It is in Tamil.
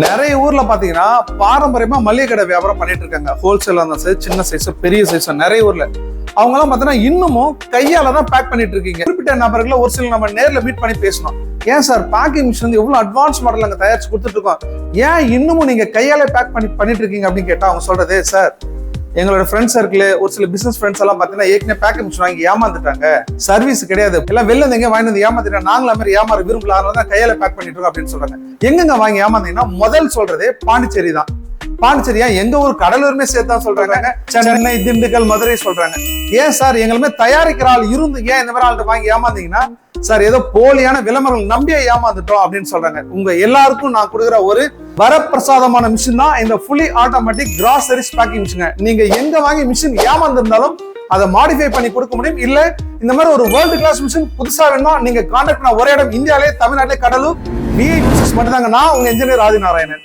நிறைய ஊர்ல பாத்தீங்கன்னா பாரம்பரியமா மளிகை கடை வியாபாரம் பண்ணிட்டு இருக்காங்க. ஹோல்சேல் அந்த சைஸ், சின்ன சைஸ், பெரிய சைஸ் நிறைய ஊர்ல அவங்க எல்லாம் பாத்தீங்கன்னா இன்னமும் கையால தான் பேக் பண்ணிட்டு இருக்கீங்க. குறிப்பிட்ட நபர்களை ஒரு சில நம்ம நேர்ல மீட் பண்ணி பேசணும். ஏன் சார் பேக்கிங் மிஷின் வந்து எவ்வளவு அட்வான்ஸ் மாடல் அங்க தயாரிச்சு கொடுத்துட்டு இருக்கோம், ஏன் இன்னமும் நீங்க கையால பேக் பண்ணிட்டு இருக்கீங்க அப்படின்னு கேட்டா அவங்க சொல்றது, சார் எங்களோட ஃப்ரெண்ட் சர்க்கிள் ஒரு சில பிசினஸ் ஃப்ரெண்ட்ஸ் எல்லாம் பாத்தீங்கன்னா ஏற்கனவே பேக்கிங் மிஷின் வாங்கி ஏமாந்துட்டாங்க, சர்வீஸ் கிடையாது, எல்லாம் வெளில இருந்து எங்க வாங்கி வந்து ஏமாத்திட்டாங்க, நாங்களும் மாதிரி ஏமாற விரும்பல, அதனால தான் கையால பேக் பண்ணிட்டு இருக்கோம் அப்படின்னு சொல்றாங்க. எங்கெங்க வாங்கி ஏமாந்தீங்கன்னா முதல் சொல்றது பாண்டிச்சேரி தான். பாண்டிச்சேரியா எங்க ஊர் கடலூருமே சேர்த்தா சொல்றாங்க, சென்னை, திண்டுக்கல், மதுரை சொல்றாங்க. ஏன் சார் எங்களுமே தயாரிக்கிற ஆள் இருந்து ஏன் இந்த மாதிரி ஆள்கிட்ட வாங்கி ஏமாந்தீங்கன்னா, சார் ஏதோ போலியான விளம்பரங்கள் நம்பியே ஏமாந்துட்டோம் அப்படின்னு சொல்றாங்க. உங்க எல்லாருக்கும் நான் கொடுக்குற ஒரு வரப்பிரசாதமான மிஷின் தான் இந்த fully automatic groceries packing machine. நீங்க எங்க வாங்கி மிஷின் ஏமாந்திருந்தாலும் அதை மாடிஃபை பண்ணி கொடுக்க முடியும். இல்ல இந்த மாதிரி ஒரு வேர்ல்டு கிளாஸ் மிஷின் புதுசா வேணும்னா நீங்க கான்டாக்ட் பண்ண ஒரே இடம் இந்தியாவிலே தமிழ்நாட்டிலே கடலூர் VI மிஷின்ஸ் மட்டும் தாங்க. நான் உங்க இன்ஜினியர் ஆதிநாராயணன்.